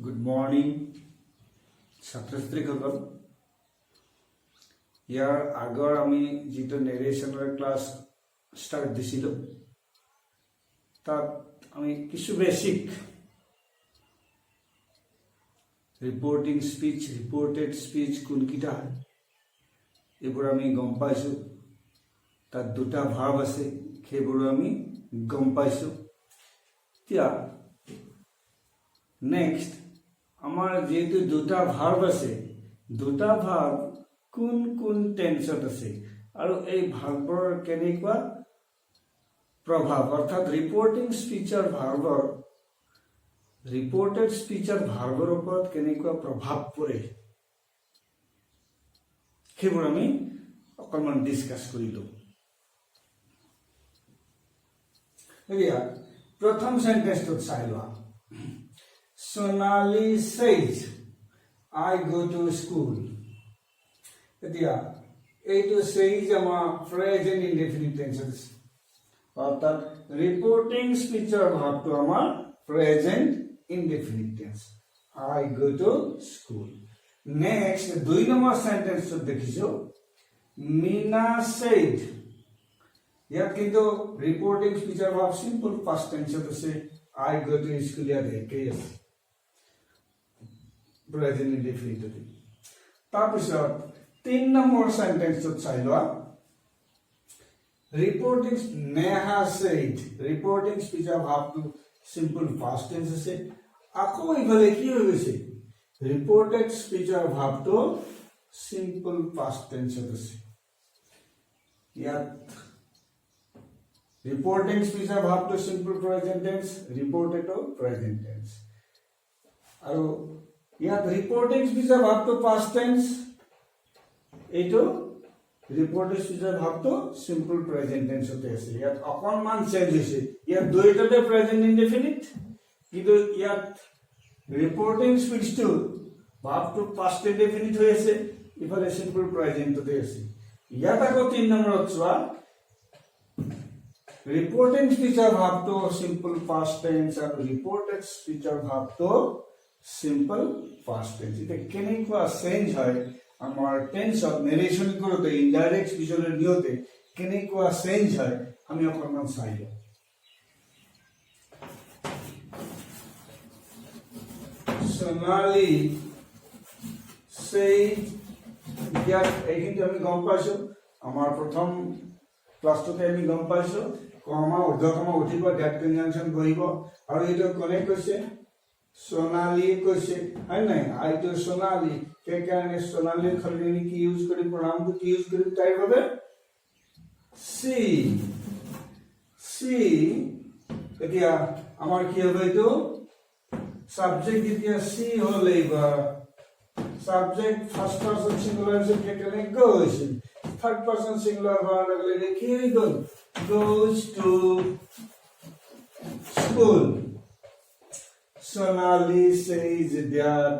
Good morning, ছাত্ৰছাত্ৰীসকল। ইয়াৰ আগৰ আমি যিটো নেৰেশ্যনৰ ক্লাছ ষ্টাৰ্ট দিছিলোঁ তাত আমি কিছু basic reporting speech reported speech কোনকিটা হয় এইবোৰ আমি গম পাইছোঁ। তাত দুটা ভাৰ্ব আছে সেইবোৰ আমি গম পাইছোঁ। এতিয়া নেক্সট আমাৰ যেহেতু দুটা ভাৰ্ব আছে, দুটা ভাৰ্ব কোন কোন টেন্সত আছে আৰু এই ভাৰ্বৰ কেনেকুৱা প্ৰভাৱ অৰ্থাৎ ৰিপৰ্টিং স্পীচৰ ভাৰ্বৰ ৰিপৰ্টেড স্পীচৰ ভাৰ্বৰ ওপৰত কেনেকুৱা প্ৰভাৱ পৰে সেইবোৰ আমি অকণমান ডিছকাছ কৰিলোঁ। এতিয়া প্ৰথম সেন্টেন্সটোত চাই লোৱা। Sonali says, I go to school. এতিয়া এইটো says আমাৰ present indefinite tense আছে। অৰ্থাৎ ৰিপৰ্টিং স্পীচৰ ভাৱটো আমাৰ present indefinite tense. I go to school. Next, 2 number সেন্টেন্সটো দেখিছো। Meena said. ইয়াত কিন্তু ৰিপৰ্টিং স্পীচৰ ভাৱ simple past tense আছে। I go to school ইয়াত একেই আছে। present indefinite তাৰপিছত 3 নম্বৰ সেন্টেন্সত চাই লোৱা। ৰিপৰ্টিং নেহা said ৰিপৰ্টিং স্পীচৰ ভাৱটো simple past tense আছে। আকৌ ইফালে কি হৈ গৈছে ৰিপৰ্টেড স্পীচৰ ভাৱটো simple past tense আছে। ইয়াত ৰিপৰ্টিং স্পীচৰ ভাৱটো simple present tense, ৰিপৰ্টেডো present tense। আৰু ইয়াত ৰিপৰ্টিং স্পীচৰ ভাৱটো past tense, এইটো ৰিপৰ্টেড স্পীচৰ ভাৱটো simple present tense হতে আছে। ইয়াত অকণমান চেঞ্জ হৈছে। ইয়াত দুইটাতে present indefinite, কিন্তু ইয়াত ৰিপৰ্টিং স্পীচটো ভাৱটো past indefinite হৈ আছে, ইফালে simple present হতে আছে। ইয়াত আকৌ 3 নম্বৰত চোৱা। ৰিপৰ্টিং স্পীচৰ ভাৱটো simple past tense আৰু ৰিপৰ্টেড স্পীচৰ ভাৱটো simple past tense। এটা কেনেকুৱা চেঞ্জ হয় আমাৰ টেন্সত নেৰেশ্যন কৰোতে ইনডাইৰেক্ট স্পীচলৈ নিয়তে কেনেকুৱা চেঞ্জ হয় আমি অকণমান চাই লওঁ। Sonali said ইয়াত এইখিনি আমি গম পাইছো। আমাৰ প্ৰথম ক্লাছটোতে আমি গম পাইছো কমা উদ্ধকমা উঠিব ডেট কনজাংশন বহিব আৰু এইটো কোনে কৈছে সোনালী কৈছে হয় নাই। আইটো সোনালী সেইকাৰণে সোনালীৰ সলনি কি ইউজ কৰি প্ৰনাউনটো কি ইউজ কৰি তাইৰ বাবে সি সি। এতিয়া আমাৰ কি হ'ব এইটো সাবজেক্ট এতিয়া সি হ'ল এইবাৰ সাবজেক্ট ফার্স্ট পারসন সিঙ্গুলার से কেটে goes থার্ড পারসন সিঙ্গুলার হওয়ার লাগলে কি হয়ে গেল goes to school. Sonali says that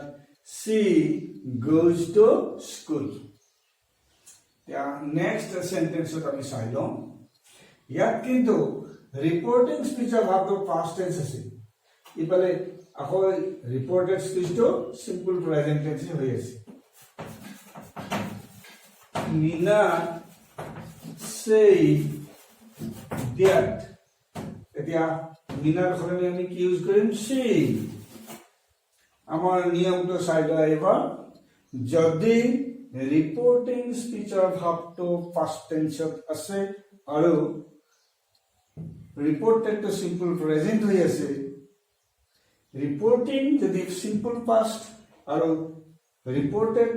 she goes to school. Next সেন্টেন্সত আমি চাই লওঁ। ইয়াত কিন্তু ৰিপৰ্টিং স্পীচৰ ভাৱটো পাষ্ট টেন্স আছে, ইফালে আকৌ ৰিপৰ্টেড স্পীচটো সিম্পল প্ৰেজেন্ট টেন্স হৈ আছে। Meena said that এতিয়া মিনাৰ সলনি আমি কি ইউজ কৰিম she। আমাৰ নিয়মটো চাই লোৱা এবাৰ। যদি ৰিপৰ্টিং স্পীচৰ ভাৱটো পাষ্ট টেন্সত আছে আৰু ৰিপৰ্টেডটো সিম্পল প্ৰেজেন্ট হৈ আছে, ৰিপৰ্টিং যদি সিম্পল পাষ্ট আৰু ৰিপৰ্টেড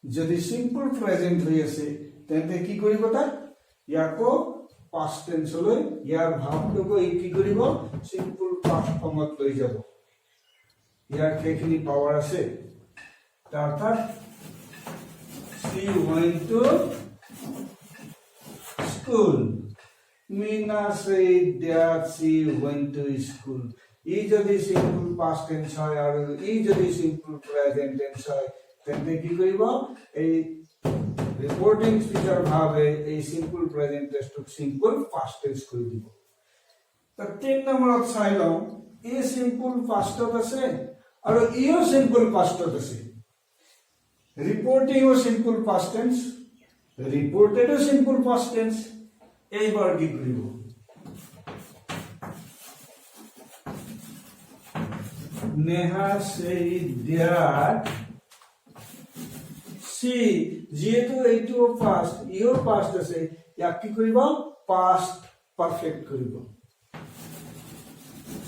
যদি সিম্পল প্ৰেজেন্ট হৈ আছে তেন্তে কি কৰিব তাক ইয়াকো পাষ্ট টেন্সলৈ ইয়াৰ ভাৱটোকো কি কৰিব সিম্পল পাষ্ট ফৰ্মত লৈ যাব। ইয়াৰ সেইখিনি পাৱাৰ আছে। অৰ্থাৎ she went to school. Meena said that she went to school. ই যদি সিম্পল পাস্ট টেন্স হয় আৰু ই যদি সিম্পল প্ৰেজেন্ট টেন্স হয় তেন্তে কি কৰিব এই ৰিপৰ্টিং স্পীচৰ ভাৱে এই সিম্পল প্ৰেজেন্ট টেন্সটোক সিম্পল পাস্ট টেন্স কৰি দিব। তো 3 নম্বৰত চাই লওঁ ই সিম্পল পাষ্টত আছে আৰু ইও সিম্পল পাষ্টত আছে ৰিপৰ্টিংও সিম্পল পাষ্ট টেন্স ৰিপৰ্টেডও সিম্পল পাষ্ট টেন্স এইবাৰ কি কৰিব নেহা said that she যেহেতু এইটো পাষ্ট ইও পাষ্ট আছে ইয়াক কি কৰিব পাষ্ট পারফেক্ট কৰিব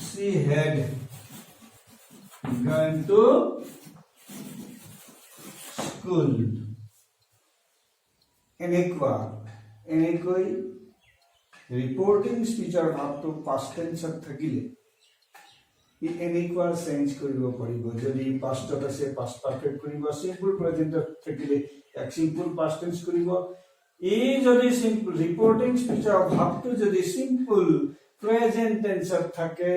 she had gone to school এনেকৈ ৰিপৰ্টিং স্পীচৰ ভাৱটো পাষ্ট টেন্সত থাকিলে ই এনেকুৱা চেঞ্জ কৰিব পাৰিব যদি পাষ্টত আছে পাষ্ট পাৰফেক্ট কৰিব সিম্পল প্ৰেজেন্টত থাকিলে এক সিম্পল পাষ্ট টেন্স কৰিব ই যদি সিম্পল ৰিপৰ্টিং স্পীচৰ ভাৱটো যদি সিম্পল প্ৰেজেন্ট টেন্সত থাকে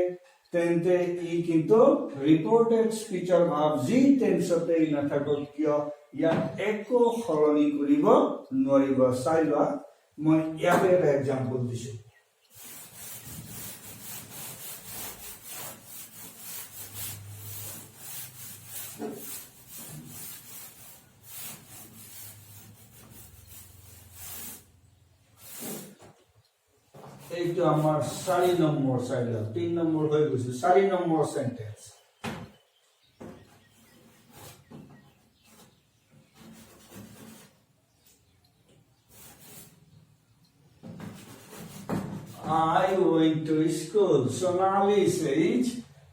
তেন্তে ই কিন্তু ৰিপৰ্টেড স্পীচৰ ভাৱ যি টেন্সতে নাথাকক কিয় ইয়াক একো সলনি কৰিব নোৱাৰিব চাই লোৱা মই ইয়াতে এটা এক্সাম্পল দিছো এইটো আমার 4 নম্বৰ চাইল 3 নম্বৰ হৈ গৈছে 4 number sentence I went to school. Sonali says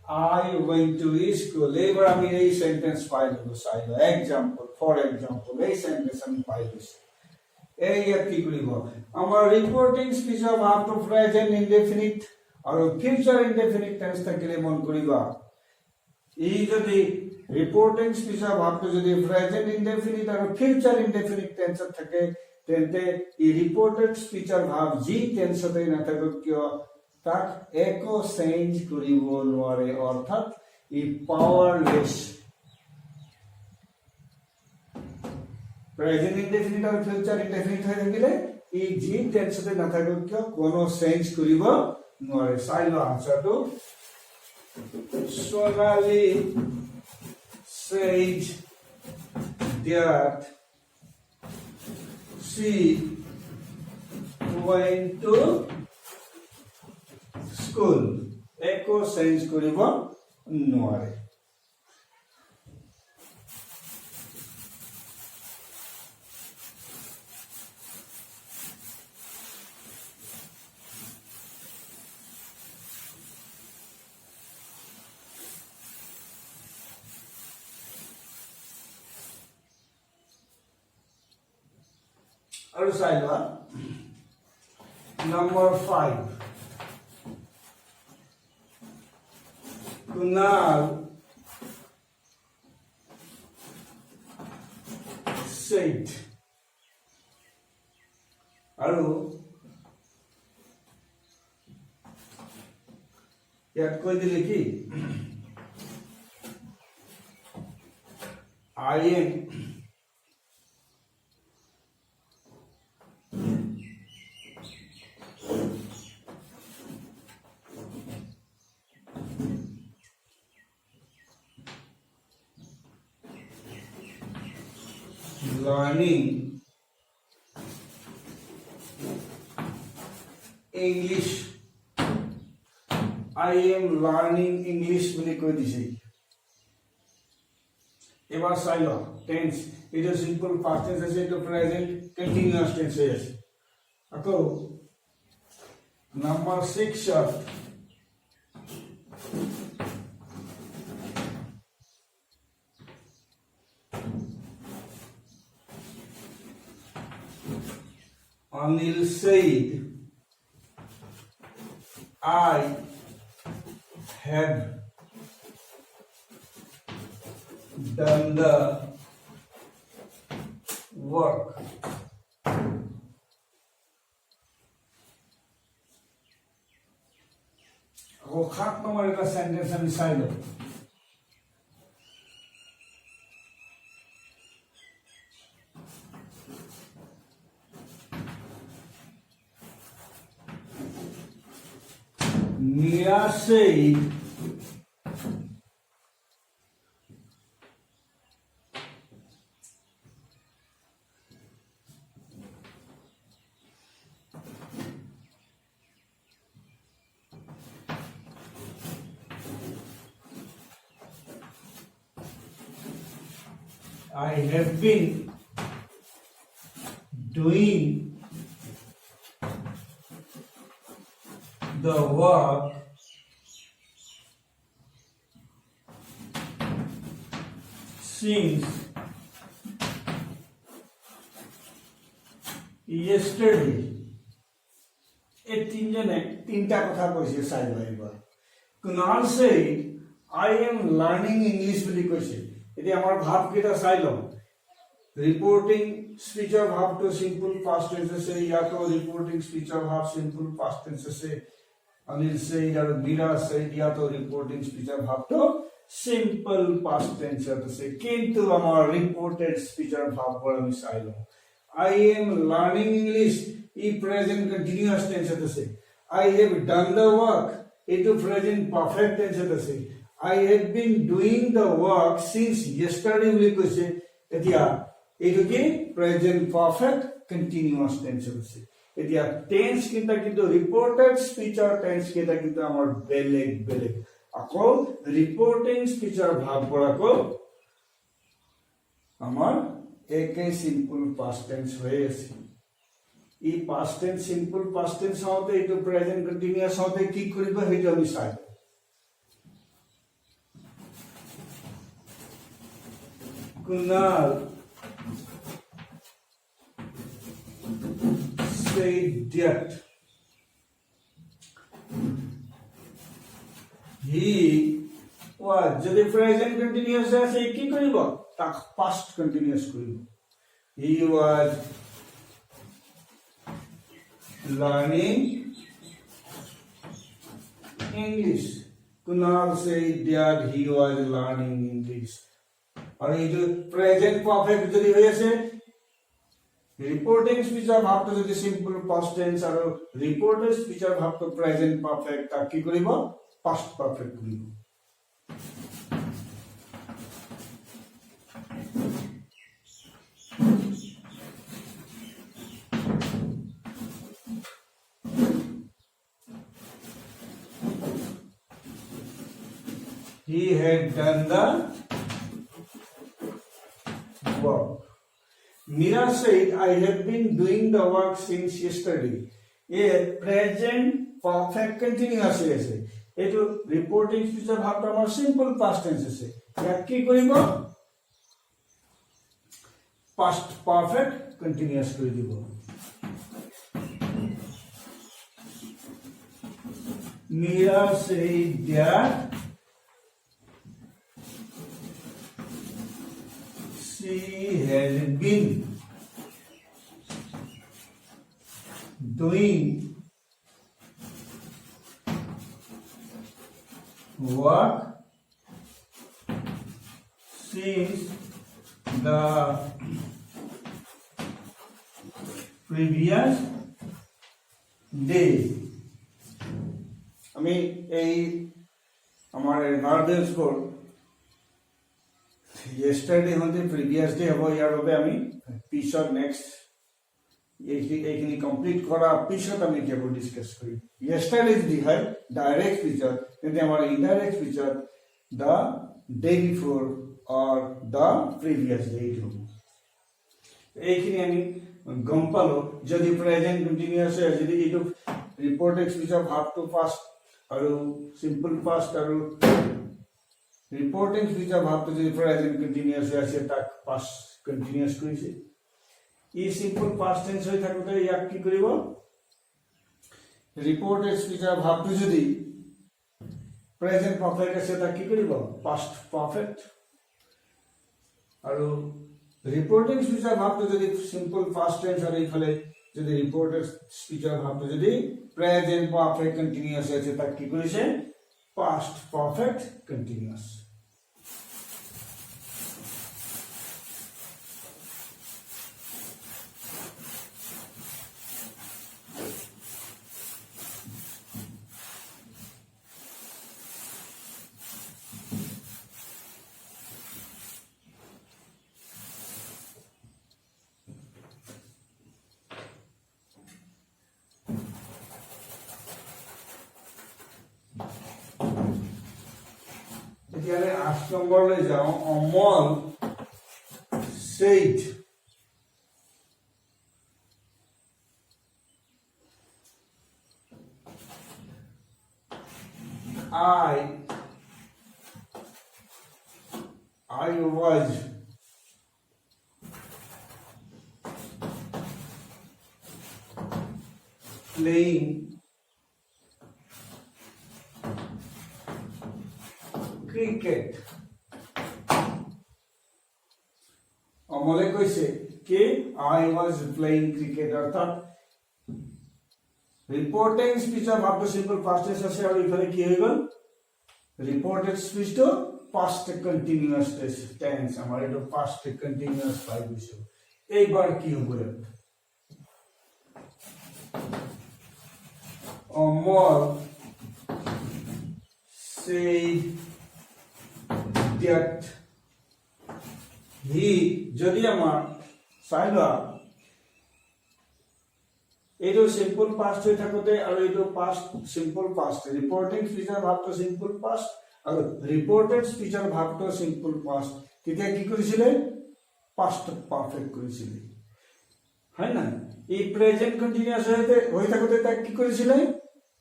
I went to school. এবার আমি এই সেন্টেন্স পাইলো চাইল এক্সাম্পল ফর এক্সাম্পল এই সেন্টেন্স আমি পাইলো এই কি কৰিব আমাৰ reporting speech of up to present indefinite আৰু ফিউচাৰ ইনডেফিনিট টেন্স থাকিলে মন কৰিবা এই যদি reporting speech of up to যদি প্ৰেজেন্ট ইনডেফিনিট আৰু ফিউচাৰ ইনডেফিনিট টেন্সত থাকে তেন্তে এই ৰিপৰ্টেড স্পীচৰ ভাৱ যি টেন্সতে নাথাকক কিয় তাক একো চেঞ্জ কৰিব নোৱাৰে অৰ্থাৎ ই পাৱাৰলেছ প্রেজেন্ট ইনডেফিনিট আর ফিউচার ইনডেফিনিট হয়ে থাকিলে এই জি টেন্সতে না থাকক কিয় কোনো চেঞ্জ কৰিব নোৱাৰে চাইলো আনসারটো Sonali said that she went to school একো চেঞ্জ কৰিব নোৱাৰে और साइडवा नंबर 5 Kunal said আৰু ইয়াত কৈ দিলে কি I am learning English. I am learning English বুলি কৈ দিছে এবাৰ চাই লও টেন্স এটা সিম্পল পাস্ট টেন্স আছে এটা প্রেজেন্ট কন্টিনিউয়াস টেন্স আছে আকৌ number 6 Anil said, I have done the work. वो खाक नंबर का सेंटेंस हम side Mia said I have been doing the work since yesterday. এই তিনজনে তিনটা কথা কৈছে চাই লোৱা এবাৰ Kunal said I am learning English বুলি কৈছে এতিয়া আমাৰ ভাব কেইটা চাই লওঁ ৰিপৰ্টিং স্পিচৰ ভাবটো সিম্পল পাস্ট টেন্স আছে ইয়াতো ৰিপৰ্টিং স্পিচৰ ভাব সিম্পল পাস্ট টেন্স আছে অনিল said আৰু মীৰা said ইয়াতো ৰিপৰ্টিং স্পিচৰ ভাবটো সিম্পল পাস্ট টেন্স আছে কিন্তু আমাৰ ৰিপৰ্টেড স্পিচৰ ভাববোৰ আমি চাই লওঁ I am learning English e present continuous tense আছে I have done the work eto present perfect tense আছে I have been doing the work since yesterday বুলি কৈছে এতিয়া eto কি present perfect continuous tense আছে এতিয়া tense কিন্তু reported speech or tense কিন্তু আমাৰ বেলেগ আকৌ reporting speech or ভাববোৰ আকৌ আমাৰ একে সিম্পল পাস্ট টেন্স হয়ে আছে এই past tense simple past tense হওঁতে এটো প্রেজেন্ট কন্টিনিউয়াস হওঁতে কি কৰিব হেতু আমি চাই Kunal said that he was যদি প্রেজেন্ট কন্টিনিউয়াস আছে কি কৰিব তাক পাস্ট কন্টিনিউয়াস কৰিব he was learning English Kunal said that he was learning English और ये जो present perfect যদি হয়েছে reporting speech of ভাবটো যদি simple past tense আৰু reported speech of ভাবটো present perfect তাক কি কৰিব past perfect কৰিব He had done the work. Mira said, I have been doing the work since yesterday. A present perfect continuous আছে এটো রিপোর্টিং স্পিচৰ ভাবটো আমাৰ সিম্পল পাস্ট টেন্স আছে ইয়াক কি কৰিব পাস্ট পারফেক্ট কন্টিনিউয়াস কৰি দিব Mira said that she has been doing work since the previous day. I mean, our verbs for yesterday on the previous day হব ইয়াৰ বাবে আমি পিছত নেক্সট এইখিনি কমপ্লিট কৰা পিছত আমি কেৱল ডিসকাস কৰিম yesterday যদি হয় ডাইৰেক্ট পিছত কিন্তু আমাৰ ইনডাইৰেক্ট পিছত the day before or the previous day হ'ব এইখিনি আমি গম পালো যদি প্রেজেন্ট কন্টিনিউয়াস হয় যদি এটো রিপোর্টেড স্পিচ অফ ভার্ব টু পাস্ট আৰু সিম্পল পাস্ট আৰু রিপোর্টিং স্পিচ অফ ভার্ব টু যদি প্রেজেন্ট কন্টিনিউয়াস আছে তাক পাস্ট কন্টিনিউয়াস কৰিছে ই সিম্পল পাস্ট টেন্স হৈ থাকোতে ইয়াক কি কৰিব রিপোর্টেড স্পিচ অফ ভার্ব টু যদি প্রেজেন্ট পারফেক্ট আছে তাক কি কৰিব পাস্ট পারফেক্ট আৰু রিপোর্টিং স্পিচ অফ ভার্ব টু যদি সিম্পল পাস্ট টেন্স আৰু ইফালে যদি রিপোর্টেড স্পিচ অফ ভার্ব টু যদি প্রেজেন্ট পারফেক্ট কন্টিনিউয়াস আছে তাক কি কৰিছে past perfect continuous এতিয়ালে 8 নম্বৰলৈ যাওঁ Amal said I was playing cricket. অমলে কৈছে কি I was playing cricket অর্থাৎ রিপোর্টিং স্পিচৰ ভাবটো সিম্পল পাস্ট টেন্স আছে আৰু ইফালে কি হৈ গল ৰিপোৰ্টেড স্পিচটো পাস্ট কন্টিনিউয়াস টেন্স আমাৰ এটো পাস্ট কন্টিনিউয়াস পাই গৈছো এইবাৰ কি হ'ব অমল said that he যদি আমাৰ চাইবা এইটো সিম্পল পাস্ট হৈ থাকোতে আৰু এইটো পাস্ট সিম্পল পাস্ট ৰিপোৰ্টিং স্পিচৰ ভাবটো সিম্পল পাস্ট আৰু ৰিপোৰ্টেড স্পিচৰ ভাবটো সিম্পল পাস্ট তেতিয়া কি কৰিছিলে পাস্ট পারফেক্ট কৰিছিলে হয় না এই প্রেজেন্ট কন্টিনিউয়াস হৈ থাকোতে তাক কি কৰিছিলে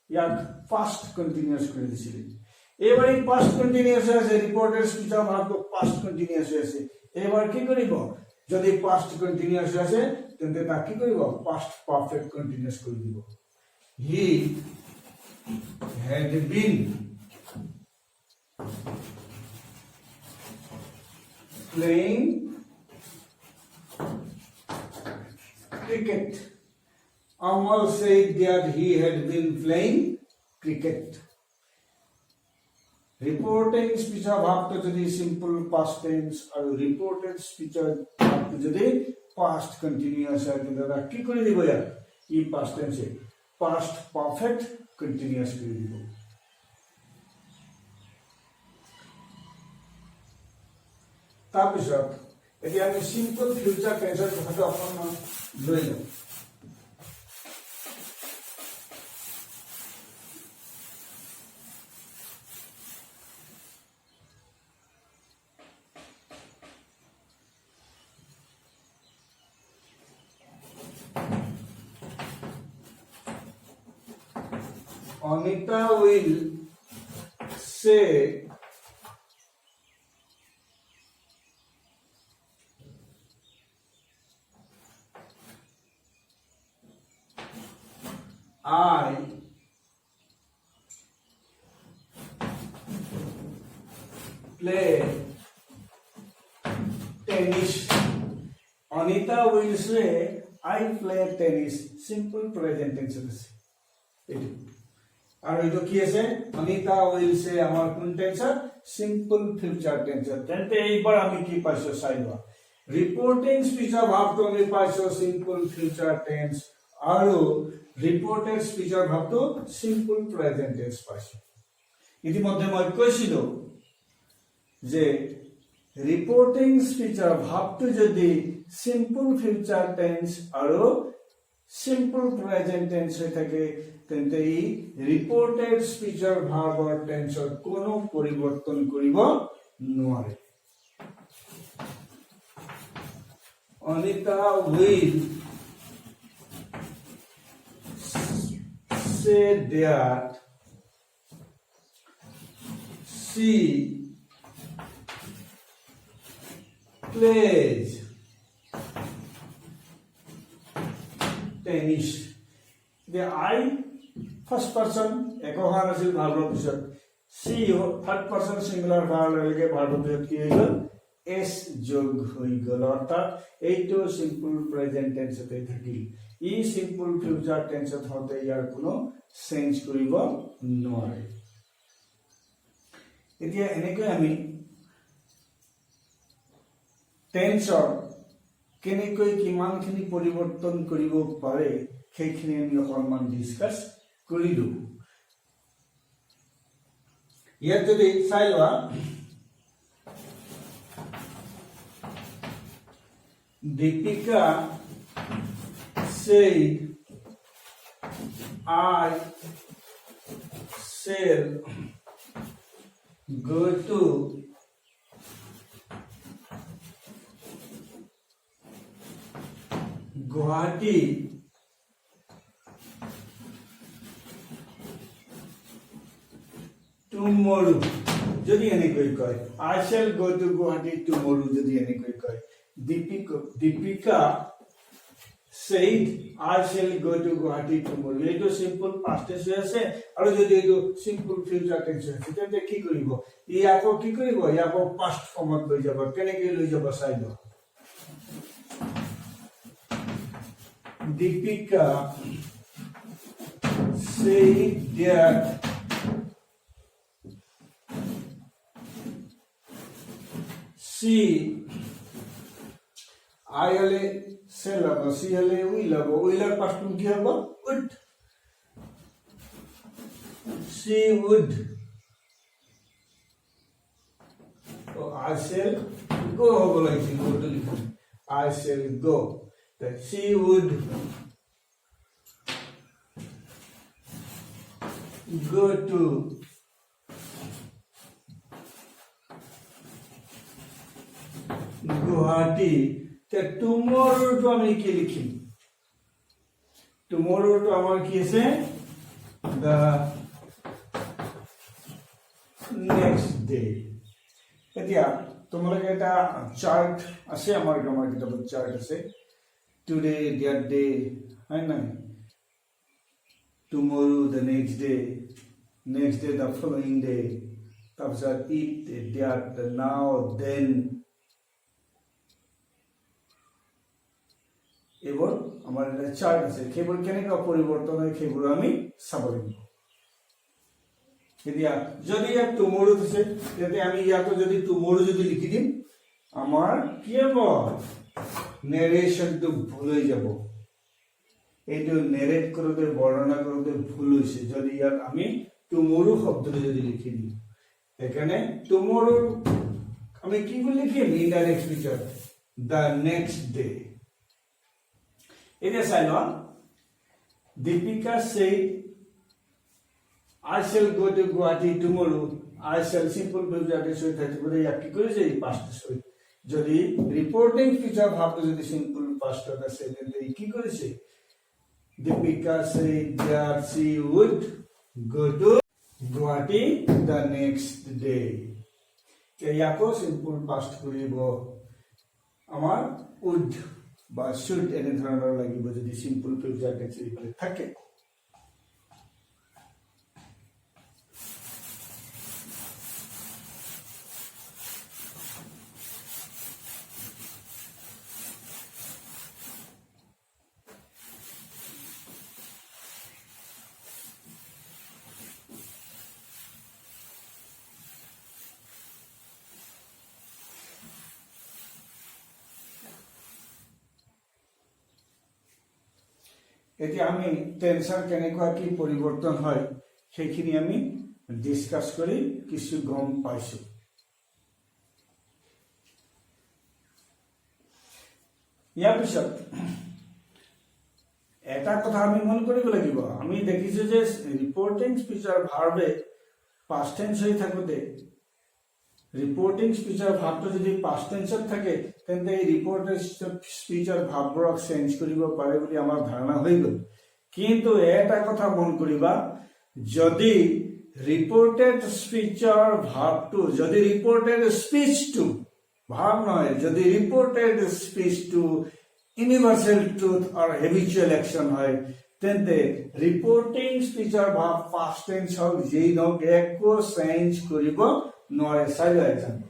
ইয়াক পাস্ট কন্টিনিউয়াস কৰি দিছিলে এবাৰ এই পাস্ট কন্টিনিউয়াস আছে রিপোর্টেড স্পিচৰ ভাবটো পাস্ট কন্টিনিউয়াস আছে এবাৰ কি কৰিব যদি পাস্ট কন্টিনিউয়াস আছে তেন্তে তাক কি কৰিব পাস্ট পারফেক্ট কন্টিনিউয়াস কৰি দিব হি had been playing cricket. Amal said that he had been playing cricket. Reporting speech ভাবটো যদি সিম্পল পাস্ট টেন্স আৰু রিপোর্টেড স্পিচ ভাবটো যদি পাস্ট কন্টিনিউয়াস হয় তেন্তে তাক কি কৰি দিব ইয়াত ই পাস্ট টেন্সে পাস্ট পারফেক্ট কন্টিনিউয়াস কৰি দিব তাৰপিছত এতিয়া আমি সিম্পল ফিউচাৰ টেন্সৰ কথাটো অকণমান লৈ লওঁ Anita will say I play tennis. Anita will say I play tennis. Simple present tense. আৰু এটো কি আছে অনিতা উইল সে আমাৰ কোন টেন্সৰ সিম্পল ফিউচাৰ টেন্সৰ তেন্তে এইবাৰ আমি কি পাইছো চাইবা ৰিপোৰ্টিং স্পিচৰ ভাবটো আমি পাইছো সিম্পল ফিউচাৰ টেন্স আৰু ৰিপোৰ্টেড স্পিচৰ ভাবটো সিম্পল প্ৰেজেন্ট টেন্স পাইছো ইতিমধ্যে মই কৈছিলো যে ৰিপোৰ্টিং স্পিচৰ ভাবটো যদি সিম্পল ফিউচাৰ টেন্স আৰু সিম্পল প্রেজেন্ট টেন্স হৈ থাকে তেন্তে ই রিপোর্টেড স্পিচৰ ভাৰ্বৰ টেন্সৰ কোনো পৰিৱৰ্তন কৰিব নোৱাৰে Anita will say that she plays tennis. The I first person ekohan asil bharবৰ পিছত she third person singular verb লগে ভাৰ্বৰ পিছত কি হৈ গল s যোগ হৈ গল অৰ্থাৎ এইটো সিম্পল প্ৰেজেন্ট টেন্সতে থাকিল ই সিম্পল ফিউচাৰ টেন্সত হতে ইয়াৰ কোনো চেঞ্জ কৰিব নোৱাৰে এতিয়া এনেকৈ আমি টেন্সৰ কেনেকৈ কিমানখিনি পৰিৱৰ্তন কৰিব পাৰে সেইখিনি আমি অকণমান ডিসকাস কৰিলো ইয়াত যদি চাই লোৱা Deepika said I shall go to Guwahati tomorrow যদি এনেকৈ কয় I shall go to Guwahati tomorrow যদি এনেকৈ কয় Deepika said I shall go to Guwahati tomorrow এইটো সিম্পল পাস্ট টেন্স আছে আৰু যদি এইটো সিম্পল ফিউচাৰ টেন্স আছে তেন্তে কি কৰিব ই আকৌ কি কৰিব ই আকৌ পাস্ট ফৰ্মত লৈ যাব কেনেকৈ লৈ যাব চাই লও Deepika said that she I hale se labo she hale will er past form ki hobo would she would so I shall go hobo like go to likho I shall go that she would go to Guwahati that tomorrow to আমি কি লিখিম tomorrow to আমার কি আছে the next day এতিয়া তোমালোকে এটা chart আছে আমার কিতাবত চার্ট আছে today that day হয় না tomorrow the next day the following day তাৰপিছত it that the now then এবার আমার এটা চার্ট আছে কেবল কেনেকা পরিবর্তন হয় কেবল আমি চাব লাগিব এতিয়া যদি ইয়াত টুমৰো আছে তেতে আমি ইয়াত যদি টুমৰো যদি লিখি দিম আমার কি হ'ব নেৰেশনটো ভুল হৈ যাব এইটো নেৰেট কৰোতে বৰ্ণনা কৰোতে ভুল হৈছে যদি ইয়াত আমি টুমৰো শব্দটো যদি লিখি দিম এখানে টুমৰো আমি কি বুলি লিখিম indirect feature the next day It is I know. Deepika said, I shall go to Guwahati tomorrow. I shall simple future tense with that. But I have to say past tense. যদি reporting future ভাবটো যদি simple past tense আছে তেন্তে কি করেছে Deepika said that she would go to Guwahati the next day. ইয়াকো simple past কৰিব আমাৰ would বা শুড এনে ধৰণৰ লাগিব যদি সিম্পল ফিউচার টেন্স ইফালে থাকে এতিয়া আমি টেন্সৰ কেনেকুৱা কি পৰিৱৰ্তন হয় সেইখিনি আমি ডিসকাস কৰি কিছু গম পাইছো ইয়াৰ পিছত এটা কথা আমি মন কৰিব লাগিব আমি দেখিছো যে ৰিপৰ্টিং স্পিচৰ ভাৰ্বে পাস্ট টেন্স হৈ থাকোতে রিপোর্টিং স্পিচৰ ভাবটো যদি পাস্ট টেন্সত থাকে তেন্তে এই রিপোর্টেড স্পিচৰ ভাববোৰক চেঞ্জ কৰিব পাৰে বুলি আমাৰ ধাৰণা হৈ গল কিন্তু এটা কথা মন কৰিবা যদি রিপোর্টেড স্পিচৰ ভাবটো যদি রিপোর্টেড স্পিচটো ভাব নহয় যদি রিপোর্টেড স্পিচটো universal truth or habitual action হয় তেন্তে রিপোর্টিং স্পিচৰ ভাব পাস্ট টেন্স হওক যেই নহওক একো চেঞ্জ কৰিব নোৱাৰে চাই লোৱা example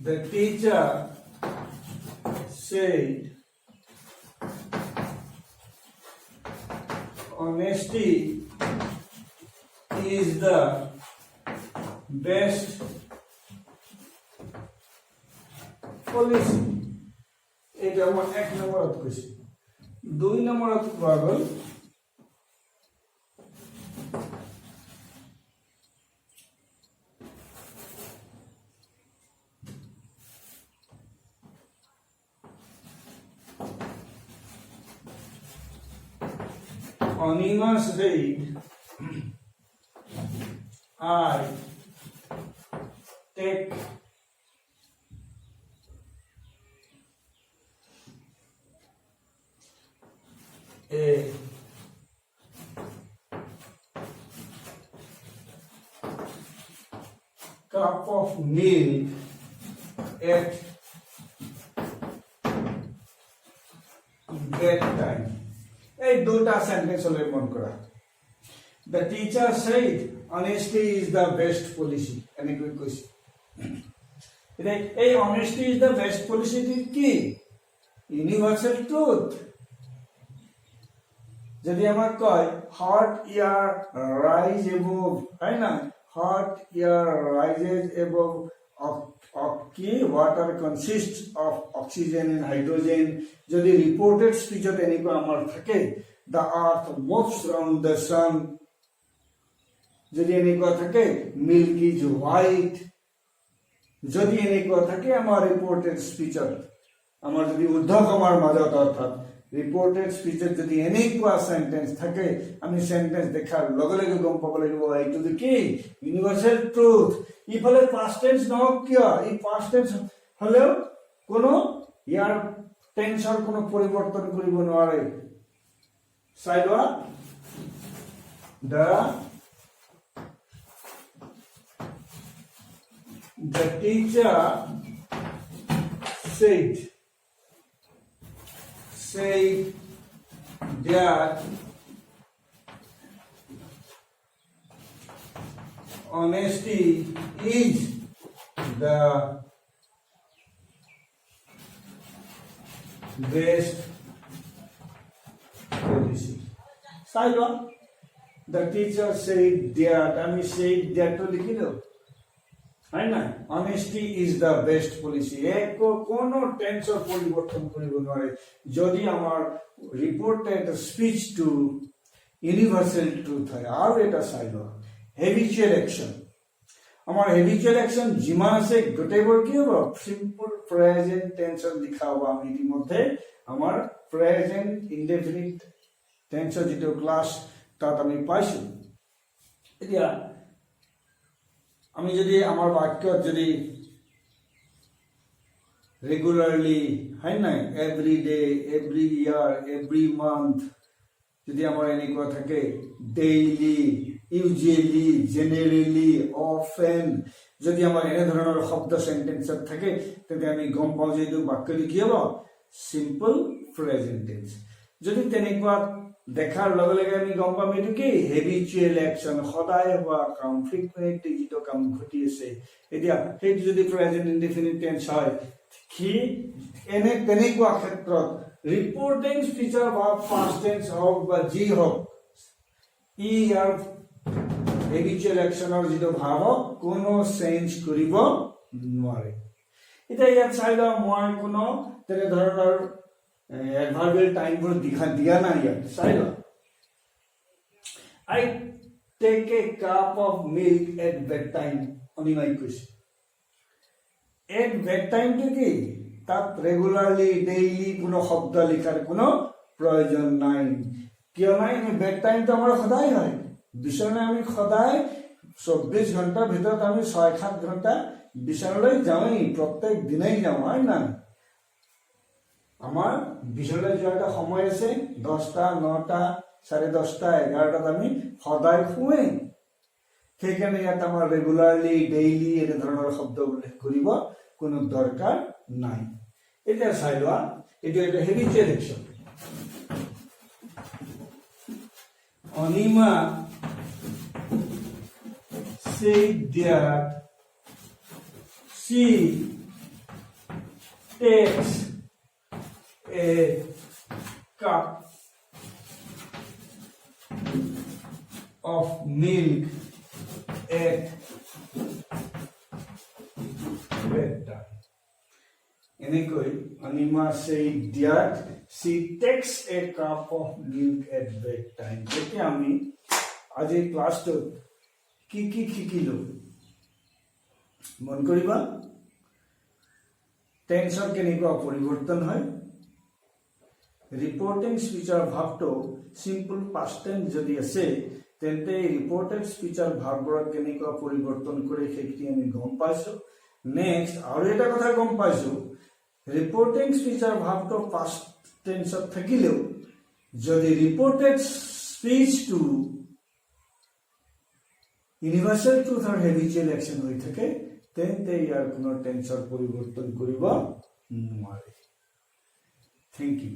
The teacher said honesty is the best policy. এটা আমার এক নম্বরত কৈছে দুই নম্বরত কোৱা গল Anima said, I take a cup of milk at bedtime. এই দুটা সেন্টেন্স হলে মন করা। The teacher said, honesty is the best policy. এনেকৈ কৈছে। এই honesty is the best policy কি? Universal truth. যদি আমাক কয় hot air rise above, হয় না? Hot air rises above কি water consists of oxygen and hydrogen. যদি reported speech এনেকুৱা আমাৰ থাকে the earth moves around the sun. যদি এনেকুৱা থাকে milk is white. যদি এনেকুৱা থাকে আমাৰ reported speech আমাৰ যদি উদ্ধকমাৰ মাজত অৰ্থাৎ reported speech যদি এনেকুৱা সেন্টেন্স থাকে আমি সেন্টেন্স দেখাৰ লগে লগে গম পাব লাগিব এইটো কি ইউনিভার্সাল ট্ৰুথ। ইফালে past tense নহওক কিয় এই past tense হলেও কোনো ইয়াৰ টেন্সৰ কোনো পৰিৱৰ্তন কৰিব নোৱাৰে। চাই লোৱা the teacher said that honesty is the best policy. Sailwa, the teacher said that, আমি said that to লিখি দাও, হয় না? honesty is the best policy. কোনো টেন্সৰ পৰিৱৰ্তন কৰিব নোৱাৰে যদি আমাৰ ৰিপোৰ্টেড স্পিচ টু ইউনিভাৰ্সেল ট্ৰুথ হয়। আৰু এটা চাই লোৱা হেবিচুৱেল একচন। আমাৰ হেবিচুৱেল একচন যিমান আছে গোটেইবোৰ কি হ'ব সিম্পল প্ৰেজেন্ট টেন্সত লিখা হ'ব। আমি ইতিমধ্যে আমাৰ প্ৰেজেন্ট ইনডেফিনিট টেন্সৰ যিটো ক্লাছ তাত আমি পাইছো। এতিয়া আমি যদি আমাৰ বাক্যত যদি রেগুলারলি, হয় না, every day, every year, every month, যদি আমার এনেকুৱা থাকে ডেইলি, ইউজুৱেলি, জেনেৰেলি, অফেন, যদি আমাৰ এনে ধৰণৰ শব্দ সেন্টেন্সত থাকে তেন্তে আমি গম পাওঁ যে এইটো বাক্যটো কি হ'ব সিম্পল প্ৰেজেন্ট টেন্স। যদি তেনেকুৱা দেখাৰ লগে লগে আমি গম পাম এইটো কি হেবিচুৱেল একচন, সদায় হোৱা কাম, ফ্ৰিকুৱেণ্টলি যিটো কাম ঘটি আছে। এতিয়া সেইটো যদি প্ৰেজেন্ট ইনডেফিনিট টেন্স হয় কি এনে তেনেকুৱা ক্ষেত্ৰত ৰিপৰ্টিং স্পিচৰ বা পাষ্ট টেন্স হওক বা যি হওক ই ইয়াৰ হেবিচুৱেল একচনৰ যিটো ভাৱ হওক কোনো চেঞ্জ কৰিব নোৱাৰে। এতিয়া ইয়াত চাই লওঁ মই কোনো তেনেধৰণৰ এডভাৰ্বিয়েল টাইমবোৰ দিয়া নাই ইয়াত। চাই লওঁ I take a cup of milk at bedtime, অনিমাই কৈছে। এট bedtime to কি তাত রেগুলারলি ডেইলি কোনো শব্দ লিখার কোনো প্রয়োজন নাই। কিয় নাই? বেড টাইম তো আমার সদায় হয়। বিছনায় আমি সদায় 24 ঘণ্টাৰ ভিতৰত আমি 6-7 ঘণ্টা বিছনালৈ যাওঁই, প্ৰত্যেক দিনাই যাওঁ, হয় না? আমাৰ বিছনালৈ যোৱাৰ এটা সময় আছে 10টা, 9টা, 10:30, 11টাত আমি সদায় শুৱে। সেইকাৰণে ইয়াত আমাৰ রেগুলারলি ডেইলি এনে ধৰণৰ শব্দ উল্লেখ কৰিব কোনো দৰকাৰ নাই। এতিয়া চাই লোৱা এইটো এটা habitual action. Anima said that she takes a cup of milk at bedtime. এনেকৈ Anima said that she takes a cup of milk at bedtime. যেতিয়া আমি আজি ক্লাছটোত কি কি শিকিলো মন কৰিবা। টেন্সৰ কেনেকুৱা পৰিৱৰ্তন হয়, ৰিপৰ্টিং স্পীচৰ ভাৱটো সিম্পল পাষ্ট টেন্স যদি আছে তেন্তে ৰিপৰ্টেড স্পীচৰ ভাৱবোৰক কেনেকুৱা পৰিৱৰ্তন কৰে সেইখিনি আমি গম পাইছো। নেক্সট আৰু এটা কথা গম পাইছো, ৰিপৰ্টিং স্পীচৰ ভাৱটো পাষ্ট টেন্সত থাকিলেও যদি ৰিপৰ্টেড স্পীচটো ইউনিভাৰ্সেল ট্ৰুথ আৰু হেবিচুৱেল একশন হৈ থাকে তেন্তে ইয়াৰ কোনো টেন্সৰ পৰিৱৰ্তন কৰিব নোৱাৰে। Thank you.